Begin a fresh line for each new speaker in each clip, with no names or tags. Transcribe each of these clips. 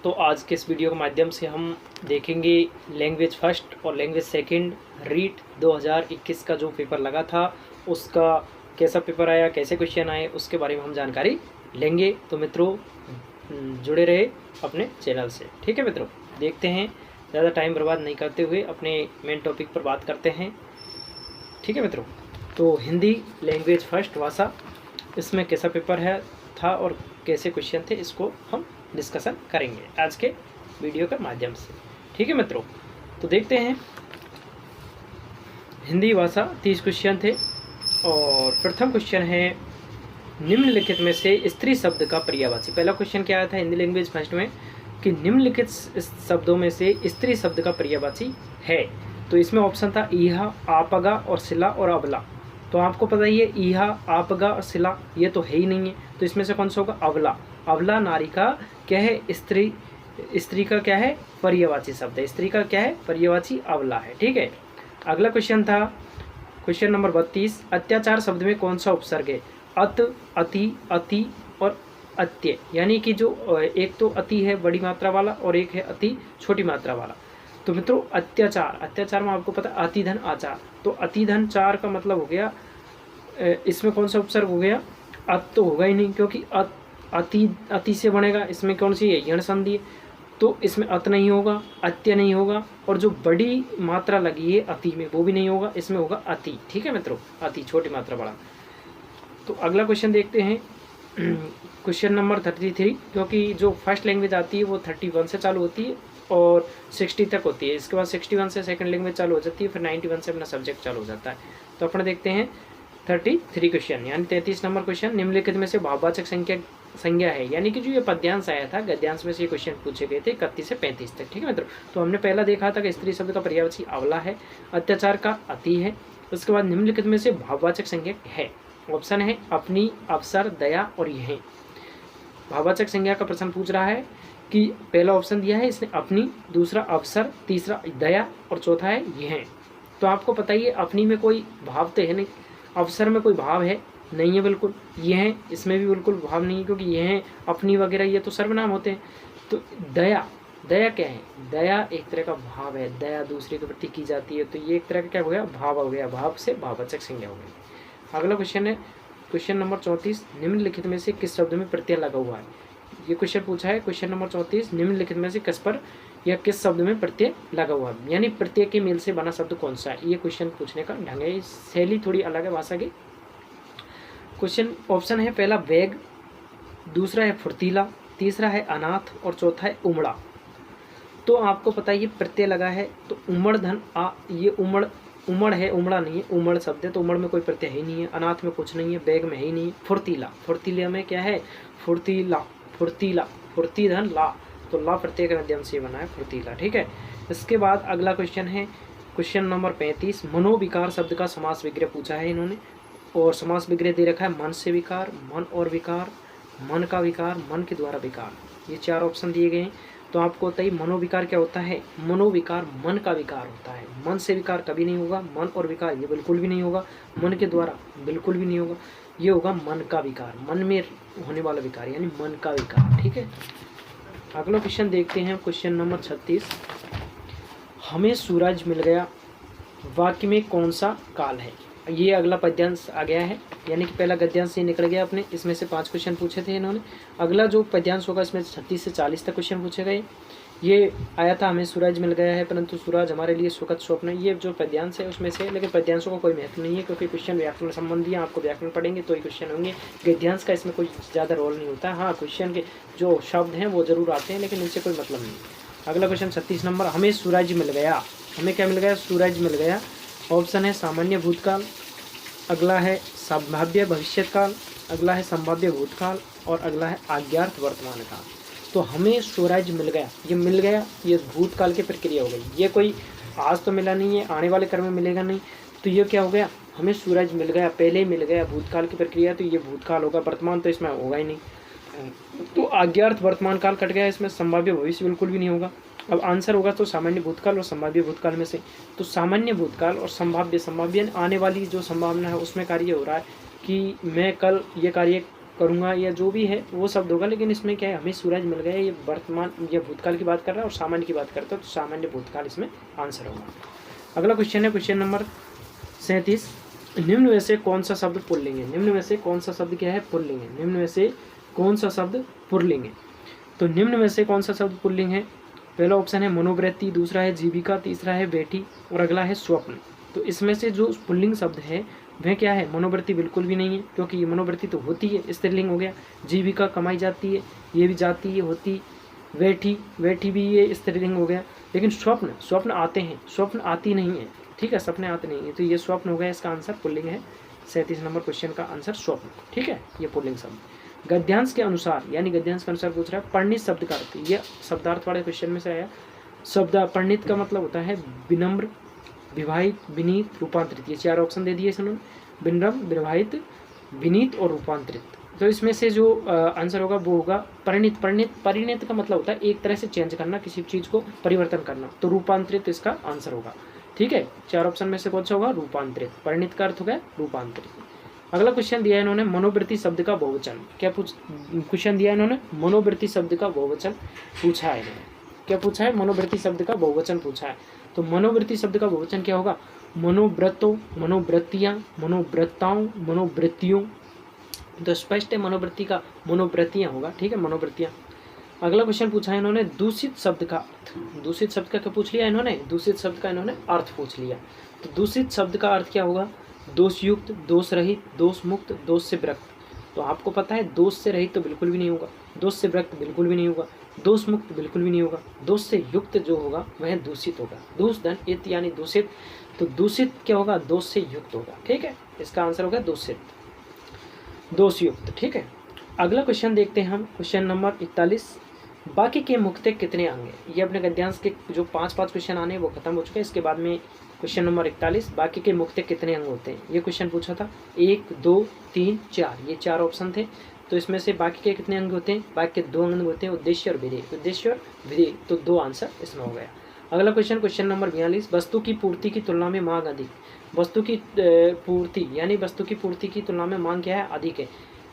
तो आज के इस वीडियो के माध्यम से हम देखेंगे लैंग्वेज फर्स्ट और लैंग्वेज सेकंड रीट 2021 का जो पेपर लगा था उसका कैसा पेपर आया, कैसे क्वेश्चन आए, उसके बारे में हम जानकारी लेंगे। तो मित्रों जुड़े रहे अपने चैनल से। ठीक है मित्रों, देखते हैं, ज़्यादा टाइम बर्बाद नहीं करते हुए अपने मेन टॉपिक पर बात करते हैं। ठीक है मित्रों, तो हिंदी लैंग्वेज फर्स्ट भाषा, इसमें कैसा पेपर है था और कैसे क्वेश्चन थे, इसको हम डिस्कशन करेंगे आज के वीडियो के माध्यम से। ठीक है मित्रों, तो देखते हैं। हिंदी भाषा 30 क्वेश्चन थे और प्रथम क्वेश्चन है निम्नलिखित में से स्त्री शब्द का पर्यायवाची। पहला क्वेश्चन क्या आया था हिंदी लैंग्वेज फर्स्ट में कि निम्नलिखित शब्दों में से स्त्री शब्द का पर्यायवाची है। तो इसमें ऑप्शन था ईहा, आपगा और सिला और अबला। तो आपको पता ही है ईहा, आपगा और सिला ये तो है ही नहीं है, तो इसमें से कौन सा होगा? अबला। अबला नारी का क्या है? स्त्री का क्या है? पर्यायवाची शब्द है। स्त्री का क्या है? पर्यायवाची अबला है। ठीक है, अगला क्वेश्चन था क्वेश्चन नंबर 32, अत्याचार शब्द में कौन सा उपसर्ग है? अत, अति, अति और अत्य। यानी कि जो एक तो अति है बड़ी मात्रा वाला और एक है अति छोटी मात्रा वाला। तो मित्रों अत्याचार, अत्याचार में आपको पता है अतिधन आचार, तो अतिधन चार का मतलब हो गया, इसमें कौन सा उपसर्ग हो गया? अत तो होगा ही नहीं, क्योंकि अति से बनेगा। इसमें कौन सी है? यण संधि है, तो इसमें अत नहीं होगा, अत्य नहीं होगा, और जो बड़ी मात्रा लगी है अति में वो भी नहीं होगा, इसमें होगा अति। ठीक है मित्रों, अति छोटी मात्रा बड़ा। तो अगला क्वेश्चन देखते हैं क्वेश्चन नंबर 33, क्योंकि जो फर्स्ट लैंग्वेज आती है वो 31 से चालू होती है और 60 तक होती है। इसके बाद 61 से सेकंड लैंग्वेज चालू हो जाती है, फिर 91 से अपना सब्जेक्ट चालू हो जाता है। तो अपने देखते हैं 33 क्वेश्चन, यानी 33 नंबर क्वेश्चन, निम्नलिखित में से भाववाचक संज्ञा है। यानी कि जो ये पद्यांश आया था, गद्यांश में से ये क्वेश्चन पूछे गए थे 31 से 35 तक। ठीक है मित्रों, तो हमने पहला देखा था कि स्त्री शब्द का पर्यायवाची अबला है, अत्याचार का अति है। उसके बाद निम्नलिखित में से भाववाचक संज्ञा है। ऑप्शन है अपनी, अवसर, दया और यह। भाववाचक संज्ञा का प्रश्न पूछ रहा है कि पहला ऑप्शन दिया है इसने अपनी, दूसरा अवसर, तीसरा दया और चौथा है यह। तो आपको पता ही है अपनी में कोई भाव तो है नहीं, अवसर में कोई भाव है नहीं है बिल्कुल, यह इसमें भी बिल्कुल भाव नहीं है, क्योंकि यह अपनी वगैरह ये तो सर्वनाम होते हैं। तो दया, दया क्या है? दया एक तरह का भाव है, दया दूसरे के प्रति की जाती है, तो ये एक तरह का क्या हो गया? भाव हो गया, भाव से भाववाचक संज्ञा हो गई। अगला क्वेश्चन है क्वेश्चन नंबर 34, निम्नलिखित में से किस शब्द में प्रत्यय लगा हुआ है? ये क्वेश्चन पूछा है क्वेश्चन नंबर 34, निम्नलिखित में से किस पर या किस शब्द में प्रत्यय लगा हुआ है, यानी प्रत्यय के मेल से बना शब्द कौन सा है? ये क्वेश्चन पूछने का ढंग है, शैली थोड़ी अलग है भाषा की। क्वेश्चन ऑप्शन है पहला वेग, दूसरा है फुर्तीला, तीसरा है अनाथ और चौथा है उमड़ा। तो आपको पता है ये प्रत्यय लगा है, तो उमड़ धन आ, ये उमड़ है, उमड़ा नहीं है, उमड़ शब्द है, तो उमड़ में कोई प्रत्यय ही नहीं है, अनाथ में कुछ नहीं है, बैग में ही नहीं है। फुर्तीला, फुर्तीला में क्या है? फुर्तीला, फुर्तीला, फुर्ती धन ला, तो ला प्रत्यय के माध्यम से बना है फुर्तीला। ठीक है, इसके बाद अगला क्वेश्चन है क्वेश्चन नंबर 35, मनोविकार शब्द का समास विग्रह पूछा है इन्होंने, और समास विग्रह दे रखा है मन से विकार, मन और विकार, मन का विकार, मन के द्वारा विकार, ये चार ऑप्शन दिए गए हैं। तो आपको बताइए मनोविकार क्या होता है? मनोविकार मन का विकार होता है, मन से विकार कभी नहीं होगा, मन और विकार ये बिल्कुल भी नहीं होगा, मन के द्वारा बिल्कुल भी नहीं होगा, ये होगा मन का विकार, मन में होने वाला विकार यानी मन का विकार। ठीक है, अगला क्वेश्चन देखते हैं क्वेश्चन नंबर 36, हमें सूरज मिल गया वाक्य में कौन सा काल है? ये अगला पद्यांश आ गया है, यानी कि पहला गद्यांश ये निकल गया अपने, इसमें से 5 क्वेश्चन पूछे थे इन्होंने। अगला जो पद्यांश होगा इसमें 36 से 40 तक क्वेश्चन पूछे गए। ये आया था हमें सूरज मिल गया है परंतु सूरज हमारे लिए सुखद स्वप्न है, ये जो पद्यांश है उसमें से, लेकिन पद्यांशों का कोई महत्व नहीं है क्योंकि क्वेश्चन व्याकरण संबंधी है, आपको व्याकरण पढ़ेंगे तो ही क्वेश्चन होंगे। गद्यांश का इसमें कोई ज़्यादा रोल नहीं होता। हाँ, क्वेश्चन के जो शब्द हैं वो जरूर आते हैं लेकिन इनसे कोई मतलब नहीं। अगला क्वेश्चन 36 नंबर, हमें सूरज मिल गया, हमें क्या मिल गया? सूरज मिल गया। ऑप्शन है सामान्य भूतकाल, अगला है संभाव्य भविष्यकाल, अगला है संभाव्य भूतकाल और अगला है आज्ञार्थ वर्तमान काल। तो हमें सूरज मिल गया, ये मिल गया, ये भूतकाल की प्रक्रिया हो गई, ये कोई आज तो मिला नहीं है, आने वाले क्रम में मिलेगा नहीं, तो ये क्या हो गया? हमें सूरज मिल गया, पहले मिल गया, भूतकाल की प्रक्रिया, तो ये भूतकाल होगा, वर्तमान तो इसमें होगा ही नहीं। तो आज्ञार्थ वर्तमान काल कट गया, इसमें संभाव्य भविष्य बिल्कुल भी नहीं होगा। अब आंसर होगा तो सामान्य भूतकाल और संभाव्य भूतकाल में से, तो सामान्य भूतकाल और संभाव्य आने वाली जो संभावना है उसमें कार्य हो रहा है कि मैं कल ये कार्य करूँगा या जो भी है वो शब्द होगा, लेकिन इसमें क्या है, हमें सूरज मिल गया, ये वर्तमान या भूतकाल की बात कर रहा है और सामान्य की बात करता है, तो सामान्य भूतकाल इसमें आंसर होगा। अगला क्वेश्चन है क्वेश्चन नंबर 37, निम्न में से कौन सा शब्द पुल्लिंग है? निम्न में से कौन सा शब्द क्या है? पुल्लिंग है। निम्न में से कौन सा शब्द पुल्लिंग है? तो निम्न में से कौन सा शब्द पुल्लिंग है? पहला ऑप्शन है मनोवृत्ति, दूसरा है जीविका, तीसरा है बेटी और अगला है स्वप्न। तो इसमें से जो पुल्लिंग शब्द है वह क्या है? मनोवृत्ति बिल्कुल भी नहीं है, क्योंकि ये मनोवृत्ति तो होती है, स्त्रीलिंग हो गया। जीविका कमाई जाती है, ये भी जाती है, होती। बैठी भी ये स्त्रीलिंग हो गया। लेकिन स्वप्न आते हैं, स्वप्न आती नहीं है, ठीक है, सपने आते नहीं है, तो ये स्वप्न हो गया, इसका आंसर पुल्लिंग है। 37 नंबर क्वेश्चन का आंसर स्वप्न, ठीक है, ये पुल्लिंग शब्द। गद्यांश के अनुसार, यानी गद्यांश के अनुसार पूछ रहा है, परिणित शब्द का अर्थ, ये शब्दार्थ वाले क्वेश्चन में से आया। शब्द परिणित का मतलब होता है विनम्र, विवाहित, विनीत, रूपांतरित। ये 4 ऑप्शन दे दिए इन्होंने, विनम्र, विवाहित, विनीत और रूपांतरित। तो इसमें से जो आंसर होगा वो होगा परिणित। परिणित का मतलब होता है एक तरह से चेंज करना, किसी चीज़ को परिवर्तन करना, तो रूपांतरित इसका आंसर होगा, ठीक है। 4 ऑप्शन में से कौन सा होगा? रूपांतरित। परिणित का अर्थ हो गया रूपांतरित। अगला क्वेश्चन दिया है इन्होंने मनोवृत्ति शब्द का बहुवचन। क्या क्वेश्चन दिया है इन्होंने? मनोवृत्ति शब्द का बहुवचन पूछा है इन्होंने। क्या पूछा है? मनोवृत्ति शब्द का बहुवचन पूछा है। तो मनोवृत्ति शब्द का बहुवचन क्या होगा? मनोव्रतों, मनोवृत्तियाँ, मनोव्रताओं, मनोवृत्तियों। तो स्पष्ट है मनोवृत्ति का मनोवृत्तियाँ होगा, ठीक है, मनोवृत्तियाँ। अगला क्वेश्चन पूछा है इन्होंने दूषित शब्द का अर्थ। दूषित शब्द का क्या पूछ लिया इन्होंने? दूषित शब्द का इन्होंने अर्थ पूछ लिया। तो दूषित शब्द का अर्थ क्या होगा? दोषयुक्त, दोष रहित, दोष मुक्त, दोष से विरक्त। तो आपको पता है दोष से रहित तो बिल्कुल भी नहीं होगा, दोष से विरक्त बिल्कुल भी नहीं होगा, दोष मुक्त बिल्कुल भी नहीं होगा, दोष से युक्त जो होगा वह दूषित होगा। दूष धन इत यानी दूषित, तो दूषित क्या होगा? दोष से युक्त होगा, ठीक है, इसका आंसर होगा दूषित, दोषयुक्त, ठीक है। अगला क्वेश्चन देखते हैं हम, क्वेश्चन नंबर 41, बाकी के मुक्ते कितने अंग हैं? ये अपने गद्यांश के जो 5 क्वेश्चन आने वो खत्म हो चुके हैं। इसके बाद में क्वेश्चन नंबर 41, बाकी के मुक्ते कितने अंग होते हैं? ये क्वेश्चन पूछा था। 1, 2, 3, 4, ये 4 ऑप्शन थे। तो इसमें से बाकी के कितने अंग होते हैं? बाकी के 2 अंग होते हैं, उद्देश्य और विधेय। उद्देश्य और विधेय, तो 2 आंसर इसमें हो गया। अगला क्वेश्चन, क्वेश्चन नंबर 42, वस्तु की पूर्ति की तुलना में मांग अधिक। वस्तु की पूर्ति यानी वस्तु की पूर्ति की तुलना में मांग क्या है? अधिक है।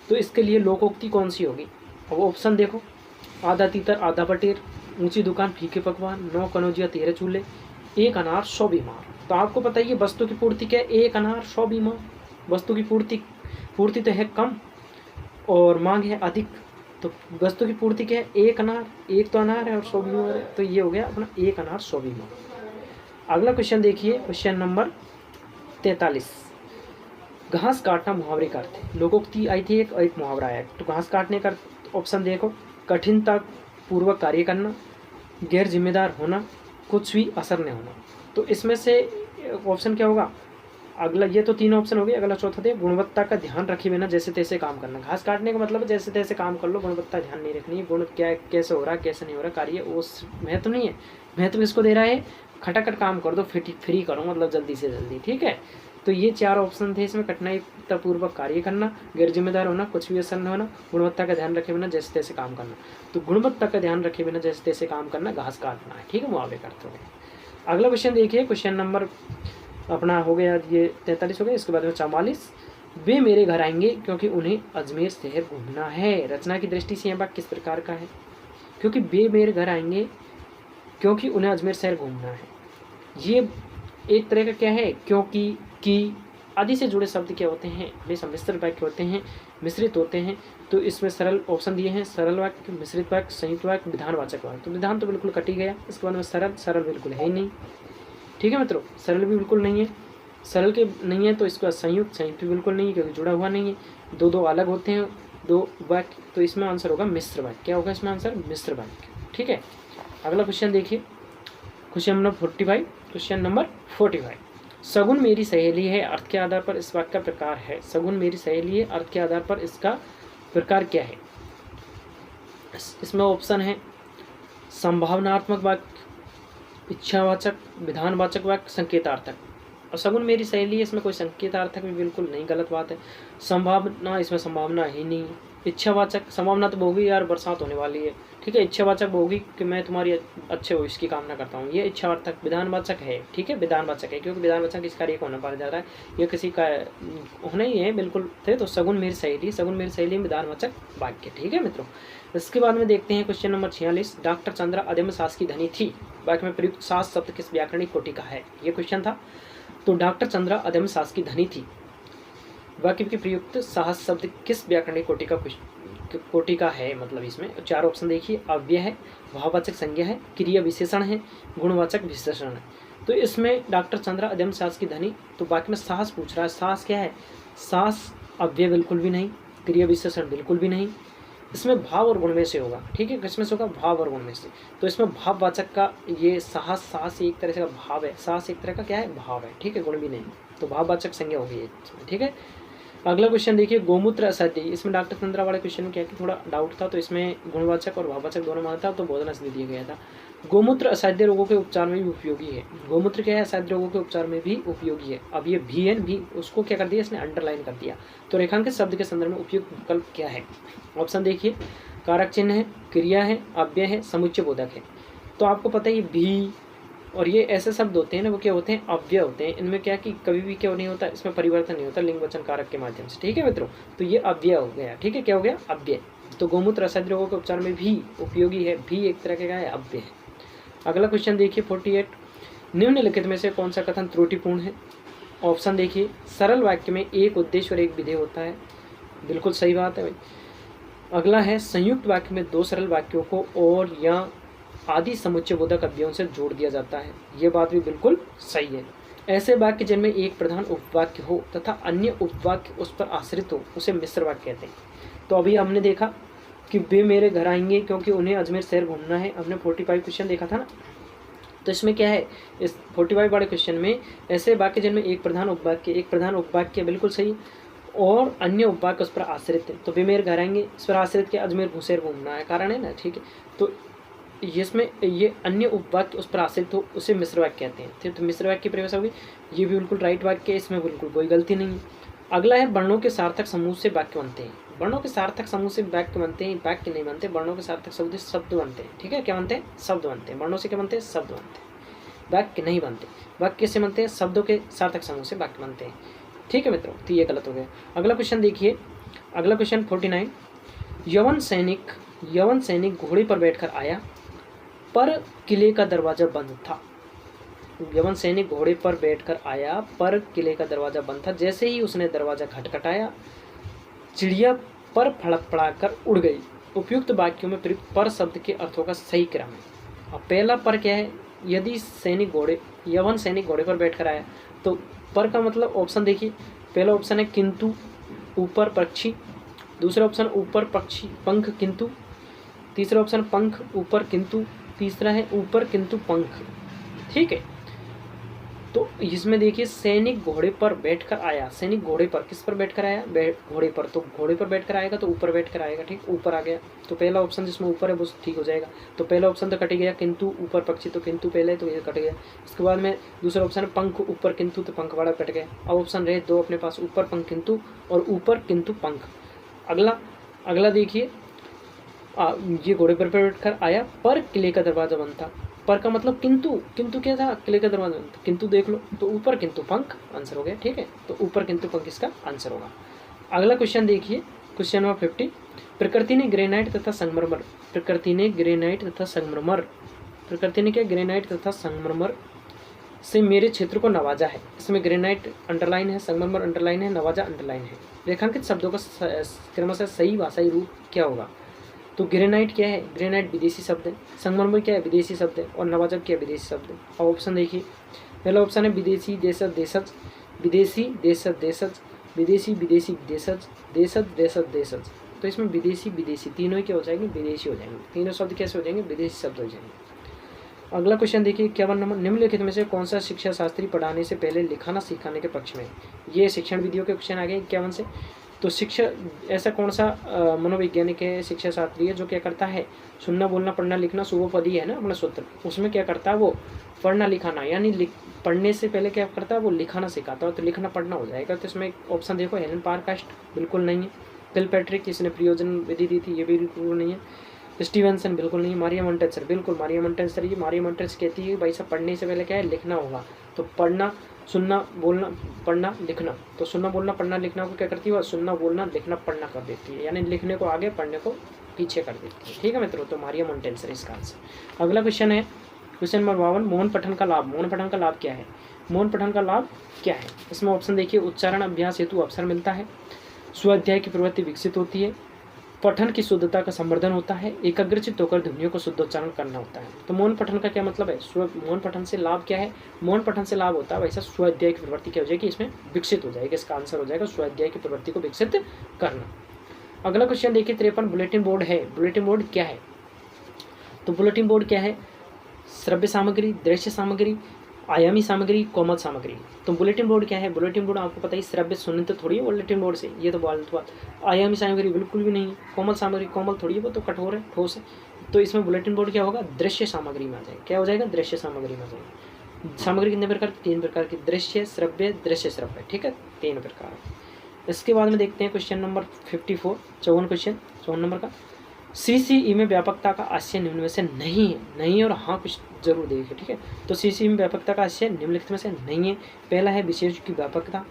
तो इसके लिए लोकोक्ति कौन सी होगी? अब ऑप्शन देखो, आधा तीतर आधा बटेर, ऊंची दुकान फीके पकवान, 9 कनौजिया 13 चूल्हे, 1 अनार 100 बीमार। तो आपको पता है वस्तु की पूर्ति क्या है? 1 अनार 100 बीमार। वस्तु की पूर्ति तो है कम और मांग है अधिक, तो वस्तु की पूर्ति क्या है? 1 अनार, 1 तो अनार है और 100 बीमार है, तो ये हो गया अपना 1 अनार 100 बीमार। अगला क्वेश्चन देखिए, क्वेश्चन नंबर 43, घास काटना मुहावरे का अर्थ है। लोकोक्ति आई थी एक मुहावरा आया। तो घास काटने का ऑप्शन देखो, कठिनता पूर्वक कार्य करना, गैर जिम्मेदार होना, कुछ भी असर नहीं होना। तो इसमें से ऑप्शन क्या होगा? अगला, ये तो 3 ऑप्शन हो गए। अगला चौथा थे, गुणवत्ता का ध्यान रखे बिना जैसे तैसे काम करना। घास काटने का मतलब जैसे तैसे काम कर लो, गुणवत्ता ध्यान नहीं रखनी है, गुण क्या कैसे हो रहा है कैसे नहीं हो रहा कार्य, उस महत्व नहीं है। महत्व किसको दे रहा है? खटाखट काम कर दो, फ्री करो, मतलब जल्दी से जल्दी, ठीक है। तो ये 4 ऑप्शन थे इसमें, कठिनाईपूर्वक कार्य करना, गैर जिम्मेदार होना, कुछ भी असर न होना, गुणवत्ता का ध्यान रखे बिना जैसे तैसे काम करना। तो गुणवत्ता का ध्यान रखे बिना जैसे तैसे काम करना घास काटना है, ठीक है, मुआवजे का अर्थ हो गया। अगला क्वेश्चन देखिए, क्वेश्चन नंबर अपना हो गया ये 43 हो गया। इसके बाद में 44, वे मेरे घर आएंगे क्योंकि उन्हें अजमेर शहर घूमना है। रचना की दृष्टि से यह वाक्य किस प्रकार का है? क्योंकि वे मेरे घर आएंगे क्योंकि उन्हें अजमेर शहर घूमना है, ये एक तरह का क्या है? क्योंकि, कि आदि से जुड़े शब्द क्या होते हैं? हमेशा मिश्र वाक्य होते हैं, मिश्रित होते हैं। तो इसमें सरल ऑप्शन दिए हैं, सरल वाक्य, मिश्रित वाक्य, संयुक्त वाक्य, विधानवाचक वाक्य। तो विधान तो बिल्कुल कट ही गया। इसके बाद में सरल बिल्कुल है ही नहीं, ठीक है मित्रों, सरल भी बिल्कुल नहीं है। सरल के नहीं है तो इसके बाद संयुक्त भी बिल्कुल नहीं है क्योंकि जुड़ा हुआ नहीं है। दो अलग होते हैं 2 वाक्य, तो इसमें आंसर होगा मिश्र वाक्य। क्या होगा इसमें आंसर? मिश्र वाक्य, ठीक है। अगला क्वेश्चन देखिए, क्वेश्चन नंबर 45, क्वेश्चन नंबर 45, सगुन मेरी सहेली है अर्थ के आधार पर इस वाक्य का प्रकार है। सगुन मेरी सहेली है अर्थ के आधार पर इसका प्रकार क्या है? इसमें ऑप्शन है संभावनात्मक वाक्य, इच्छावाचक, विधानवाचक वाक्य, संकेतार्थक। और सगुन मेरी सहेली है, इसमें कोई संकेतार्थक भी बिल्कुल नहीं, गलत बात है। संभावना, इसमें संभावना ही नहीं। इच्छावाचक, संभावना तो होगी यार, बरसात होने वाली है, ठीक है। इच्छावाचक होगी कि मैं तुम्हारी अच्छे हो इसकी कामना करता हूँ, ये इच्छावाचक। विधानवाचक है, ठीक है, विधानवाचक है, क्योंकि विधानवाचक किस कार्य को होना पड़ जाता है, ये किसी का होना ही है बिल्कुल थे। तो सगुन मेरी सहेली, सगुन मेरी सहेली विधानवाचक वाक्य, ठीक है मित्रों। इसके बाद में देखते हैं क्वेश्चन नंबर 46। डॉक्टर चंद्रा अदम्य साहस की धनी थी, वाक्य में प्रयुक्त साहस शब्द किस व्याकरणिक कोटि का है, ये क्वेश्चन था। तो डॉक्टर चंद्रा अदम्य साहस की धनी थी, वाक्य के प्रयुक्त साहस शब्द किस व्याकरणिक कोटि का है, मतलब इसमें 4 ऑप्शन देखिए। अव्यय है, भाववाचक संज्ञा है, क्रिया विशेषण है, गुणवाचक विशेषण है। तो इसमें डॉक्टर चंद्रा अदम्य साहस की धनी, तो वाक्य में साहस पूछ रहा है, साहस क्या है, साहस अव्यय बिल्कुल भी नहीं, क्रिया विशेषण बिल्कुल भी नहीं, इसमें भाव और गुण में से होगा, ठीक है, किसमें से होगा, भाव और गुण में से। तो इसमें भाववाचक का ये साहस, साहस एक तरह से का भाव है, साहस एक तरह का क्या है, भाव है, ठीक है, गुण भी नहीं, तो भाववाचक संज्ञा होगी इसमें, ठीक है। अगला क्वेश्चन देखिए, गोमूत्र असाध्य। इसमें डॉक्टर चंद्रा वाले क्वेश्चन में क्या कि थोड़ा डाउट था, तो इसमें गुणवाचक और भाववाचक दोनों माना था, तो बोधन असाध्य दिया गया था। गोमूत्र असाध्य रोगों के उपचार में भी उपयोगी है। गोमूत्र क्या है, असाध्य रोगों के उपचार में भी उपयोगी है। अब ये भी एन भी उसको क्या कर दिया, इसने अंडरलाइन कर दिया। तो रेखांकित शब्द के संदर्भ में उपयुक्त विकल्प क्या है, ऑप्शन देखिए। कारक चिन्ह है, क्रिया है, अव्यय है, समुच्चय बोधक है। तो आपको पता है ये भी और ये ऐसे शब्द होते हैं ना, वो क्या होते हैं, अव्यय होते हैं। इनमें क्या कि कभी भी क्या नहीं होता, इसमें परिवर्तन नहीं होता लिंग वचन कारक के माध्यम से, ठीक है मित्रों। तो ये अव्यय हो गया, ठीक है, क्या हो गया, अव्यय। तो गोमूत्र असाध्य रोगों के उपचार में भी उपयोगी है, भी एक तरह का है, अव्यय है। अगला क्वेश्चन देखिए 48। निम्नलिखित में से कौन सा कथन त्रुटिपूर्ण है, ऑप्शन देखिए। सरल वाक्य में एक उद्देश्य और एक विधेय होता है, बिल्कुल सही बात है भाई। अगला है संयुक्त वाक्य में 2 सरल वाक्यों को और या आदि समुच्चय बोधक अव्ययों से जोड़ दिया जाता है, ये बात भी बिल्कुल सही है। ऐसे वाक्य जिनमें एक प्रधान उपवाक्य हो तथा अन्य उपवाक्य उस पर आश्रित हो, उसे मिश्र वाक्य कहते हैं। तो अभी हमने देखा कि वे मेरे घर आएंगे क्योंकि उन्हें अजमेर शहर घूमना है, हमने 45 क्वेश्चन देखा था ना। तो इसमें क्या है, इस 45 वाले क्वेश्चन में ऐसे वाक्य जिनमें एक प्रधान उपवाक्य बिल्कुल सही, और अन्य उपवाक्य उस पर आश्रित है। तो वे मेरे घर आएंगे, इस पर आश्रित के अजमेर शहर घूमना है, कारण है ना, ठीक है। तो इसमें ये अन्य उपवाक्य उस पर आश्रित हो, उसे मिश्र वाक्य कहते हैं, ठीक। तो मिश्र वाक्य की परिभाषा होगी, ये भी बिल्कुल राइट वाक्य है, इसमें बिल्कुल कोई गलती नहीं है। अगला है वर्णों के सार्थक समूह से वाक्य बनते हैं। वर्णों के सार्थक समूह से वाक्य बनते हैं, वाक्य नहीं बनते। वर्णों के सार्थक समूह से शब्द बनते हैं, ठीक है, क्या बनते हैं, शब्द बनते हैं। वर्णों से क्या बनते हैं, शब्द बनते हैं, वाक्य नहीं बनते। वाक्य से बनते हैं, शब्दों के सार्थक समूह से वाक्य बनते हैं, ठीक है मित्रों। तो ये गलत हो गया। अगला क्वेश्चन देखिए, अगला क्वेश्चन 49। यवन सैनिक घोड़े पर बैठकर आया पर किले का दरवाजा बंद था। यवन सैनिक घोड़े पर बैठकर आया पर किले का दरवाजा बंद था। जैसे ही उसने दरवाजा खटखटाया, चिड़िया पर फड़फड़ाकर उड़ गई। उपयुक्त वाक्यों में प्रयुक्त पर शब्द के अर्थों का सही क्रम है। अब पहला पर क्या है, यदि यवन सैनिक घोड़े पर बैठकर आया, तो पर का मतलब ऑप्शन देखिए। पहला ऑप्शन है किंतु ऊपर पक्षी, दूसरा ऑप्शन ऊपर पक्षी पंख किंतु, तीसरा ऑप्शन पंख ऊपर किंतु, तीसरा है ऊपर किंतु पंख, ठीक है। तो इसमें देखिए सैनिक घोड़े पर बैठकर आया, सैनिक घोड़े पर किस पर बैठकर आया, घोड़े पर। तो घोड़े पर बैठकर आएगा तो ऊपर बैठकर आएगा, ठीक, ऊपर आ गया। तो पहला ऑप्शन जिसमें ऊपर है वो ठीक हो जाएगा। तो पहला ऑप्शन तो कट गया, किंतु ऊपर पक्षी, तो किंतु पहले, तो ये कट गया। इसके बाद में दूसरा ऑप्शन है पंख ऊपर किंतु, तो पंख वाला कट गया। अब ऑप्शन रहे 2 अपने पास, ऊपर पंख किंतु और ऊपर किंतु पंख। अगला देखिए, ये घोड़े पर बैठकर आया पर किले का दरवाजा बंद था। पर का मतलब किंतु क्या था, किले का दरवाजा बंद था। किंतु देख लो, तो ऊपर किंतु पंख आंसर हो गया, ठीक है। तो ऊपर किंतु पंख इसका आंसर होगा। अगला क्वेश्चन देखिए, क्वेश्चन नंबर 50। प्रकृति ने ग्रेनाइट तथा संगमरमर, प्रकृति ने क्या, ग्रेनाइट तथा संगमरमर से मेरे क्षेत्र को नवाजा है। इसमें ग्रेनाइट अंडरलाइन है, संगमरमर अंडरलाइन है, नवाजा अंडरलाइन है। रेखांकित शब्दों का क्रमशः सही भाषाई रूप क्या होगा। तो ग्रेनाइट क्या है, ग्रेनाइट विदेशी शब्द है, संगमरमर क्या है, विदेशी शब्द है, और नवाजा क्या है, विदेशी शब्द है। अब ऑप्शन देखिए, पहला ऑप्शन है विदेशी देशज देशज, विदेशी देशज देशज, विदेशी विदेशी देशज, देशज देशज देशज। तो इसमें विदेशी तीनों ही क्या हो जाएंगे, विदेशी हो जाएंगे। तीनों शब्द कैसे हो जाएंगे, विदेशी शब्द हो जाएंगे। अगला क्वेश्चन देखिए 51 नंबर। निम्नलिखित में से कौन सा शिक्षा शास्त्री पढ़ाने से पहले लिखाना सिखाने के पक्ष में है। ये शिक्षण विधियों के क्वेश्चन आ गए 51 से। तो शिक्षा, ऐसा कौन सा मनोवैज्ञानिक है, शिक्षा शास्त्री है जो क्या करता है, सुनना बोलना पढ़ना लिखना शुभोपदी है ना अपना सूत्र, उसमें क्या करता है वो पढ़ना लिखाना, यानी पढ़ने से पहले क्या करता है वो लिखाना सिखाता है। तो लिखना पढ़ना हो जाएगा। तो इसमें ऑप्शन देखो, हेलन पारकास्ट बिल्कुल नहीं है। किलपैट्रिक इसने प्रयोजन विधि दी थी, ये भी बिल्कुल नहीं है। स्टीवेंसन बिल्कुल नहीं। मारिया मोंटेसर बिल्कुल, मारिया मोंटेसर। ये मारिया मोंटेसर कहती है भाई साहब पढ़ने से पहले क्या है, लिखना होगा। तो पढ़ना, सुनना, बोलना, पढ़ना, लिखना। तो सुनना, बोलना, पढ़ना, लिखना को क्या करती है वह, सुनना, बोलना, लिखना, पढ़ना कर देती है, यानी लिखने को आगे, पढ़ने को पीछे कर देती है। ठीक है मित्रों, तो मारिया मोंटेसर इसका आंसर। अगला क्वेश्चन है क्वेश्चन नंबर 52, मौन पठन का लाभ। मौन पठन का लाभ क्या है? मौन पठन का लाभ क्या है? इसमें ऑप्शन देखिए, उच्चारण अभ्यास हेतु अवसर मिलता है, स्वाध्याय की प्रवृत्ति विकसित होती है, पठन की शुद्धता का संवर्धन होता है, एकाग्रचित होकर ध्वनियों को शुद्धोच्चारण करना होता है। तो मौन पठन का क्या मतलब है? मौन पठन से लाभ क्या है? मौन पठन से लाभ होता है वैसा स्वाध्याय की प्रवृत्ति क्या हो जाएगी, इसमें विकसित हो जाएगी। इसका आंसर हो जाएगा स्वाध्याय की प्रवृत्ति को विकसित करना। अगला क्वेश्चन देखिए 53, बुलेटिन बोर्ड है। बुलेटिन बोर्ड क्या है? तो बुलेटिन बोर्ड क्या है? श्रव्य सामग्री, दृश्य सामग्री, आयामी सामग्री, कोमल सामग्री। तो बुलेटिन बोर्ड क्या है? बुलेटिन बोर्ड आपको पता है श्रव्य सुनने तो थोड़ी है बुलेटिन बोर्ड से, ये तो बात। आयामी सामग्री बिल्कुल भी नहीं है। कोमल सामग्री, कोमल थोड़ी है, वो तो कठोर है, ठोस है। तो इसमें बुलेटिन बोर्ड क्या होगा? दृश्य सामग्री में आ जाएगा। क्या हो जाएगा? दृश्य सामग्री में आ जाएगा। सामग्री कितने प्रकार की? 3 प्रकार की, दृश्य, श्रव्य, दृश्य श्रव्य। ठीक है, 3 प्रकार। इसके बाद में देखते हैं क्वेश्चन नंबर 54, 54 क्वेश्चन, 54 नंबर का। सीसीई में व्यापकता का आशय निम्न में से नहीं है। नहीं और हाँ कुछ जरूर देखिए। ठीक है, तो सीसीई में व्यापकता का आशय निम्नलिखित में से नहीं है। पहला है विशेष की व्यापकता,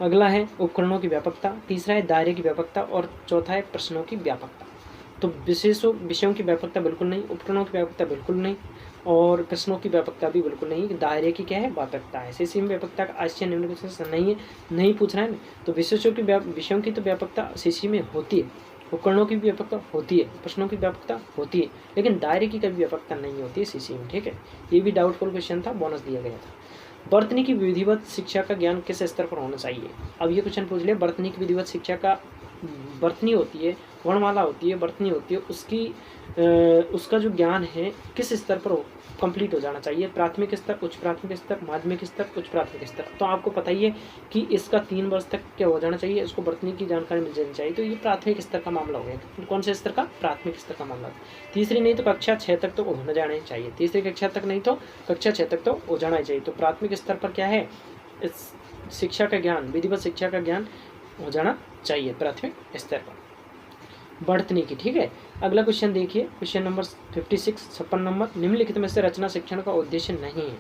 अगला है उपकरणों की व्यापकता, तीसरा है दायरे की व्यापकता और चौथा है प्रश्नों की व्यापकता। तो विषयों की व्यापकता बिल्कुल नहीं, उपकरणों की व्यापकता बिल्कुल नहीं और प्रश्नों की व्यापकता भी बिल्कुल नहीं। दायरे की क्या है? व्यापकता है। सीसीई में व्यापकता का आशय निम्नलिखित में से नहीं है, नहीं पूछ रहा है। तो विषयों की तो व्यापकता सीसीई में होती है, उपकरणों की भी व्यापकता होती है, प्रश्नों की व्यापकता होती है, लेकिन दायरे की कभी व्यापकता नहीं होती है सीसी में। ठीक है, ये भी डाउटफुल क्वेश्चन था, बोनस दिया गया था। वर्तनी की विधिवत शिक्षा का ज्ञान किस स्तर पर होना चाहिए? अब ये क्वेश्चन पूछ लिया, वर्तनी की विधिवत शिक्षा का, वर्तनी होती है, वर्णमाला होती है, वर्तनी होती है, उसका जो ज्ञान है किस स्तर पर कंप्लीट हो जाना चाहिए? प्राथमिक स्तर, उच्च प्राथमिक स्तर, माध्यमिक स्तर, उच्च प्राथमिक स्तर। तो आपको पता ही है कि इसका 3 वर्ष तक क्या हो जाना चाहिए, इसको वर्तनी की जानकारी मिल जानी चाहिए। तो ये प्राथमिक स्तर का मामला हो गया। तो कौन से स्तर का? प्राथमिक स्तर का मामला। तीसरी नहीं तो कक्षा 6 तक तो हो जाना चाहिए, तीसरी कक्षा तक नहीं तो कक्षा 6 तक तो हो जाना चाहिए। तो प्राथमिक स्तर पर क्या है, इस शिक्षा का ज्ञान, विधिवत शिक्षा का ज्ञान हो जाना चाहिए प्राथमिक स्तर पर, वर्तनी की। ठीक है, अगला क्वेश्चन देखिए, क्वेश्चन नंबर 56, 56 नंबर। निम्नलिखित में से रचना शिक्षण का उद्देश्य नहीं है।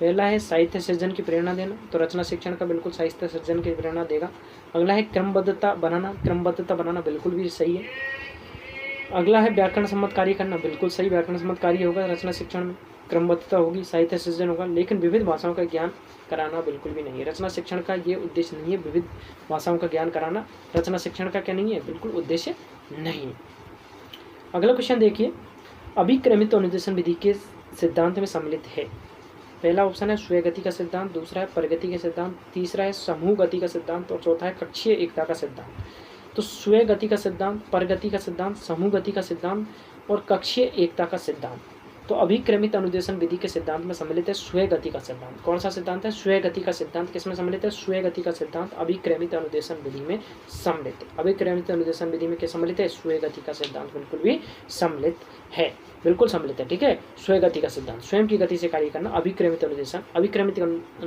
पहला है साहित्य सृजन की प्रेरणा देना, तो रचना शिक्षण का बिल्कुल साहित्य सृजन की प्रेरणा देगा। अगला है क्रमबद्धता बनाना, क्रमबद्धता बनाना बिल्कुल भी सही है। अगला है व्याकरण सम्मत कार्य करना, बिल्कुल सही, व्याकरण सम्मत कार्य होगा रचना शिक्षण में, क्रमबद्धता होगी, साहित्य सृजन होगा। लेकिन विविध भाषाओं का ज्ञान कराना बिल्कुल भी नहीं है, रचना शिक्षण का ये उद्देश्य नहीं है। विविध भाषाओं का ज्ञान कराना रचना शिक्षण का क्या नहीं है, बिल्कुल उद्देश्य नहीं। अगला क्वेश्चन देखिए, अभिक्रमित अनुदेशन विधि के सिद्धांत में सम्मिलित है। पहला ऑप्शन है स्वयं गति का सिद्धांत, दूसरा है परगति का सिद्धांत, तीसरा है समूह गति का सिद्धांत और चौथा है कक्षीय एकता का सिद्धांत। तो स्वयं गति का सिद्धांत, परगति का सिद्धांत, समूह गति का सिद्धांत और कक्षीय एकता का सिद्धांत। तो अभिक्रमित अनुदेशन विधि के सिद्धांत में सम्मिलित है स्वयं गति का सिद्धांत। कौन सा सिद्धांत है? स्वयं गति का सिद्धांत। किसमें सम्मिलित है? स्वयं गति का सिद्धांत अभिक्रमित अनुदेशन विधि में सम्मिलित है। अभिक्रमित अनुदेशन विधि में क्या सम्मिलित है? स्वयं गति का सिद्धांत बिल्कुल भी सम्मिलित है, बिल्कुल सम्मिलित है। ठीक है, स्वयं गति का सिद्धांत, स्वयं की गति से कार्य करना, अभिक्रमित अनुदेशन। अभिक्रमित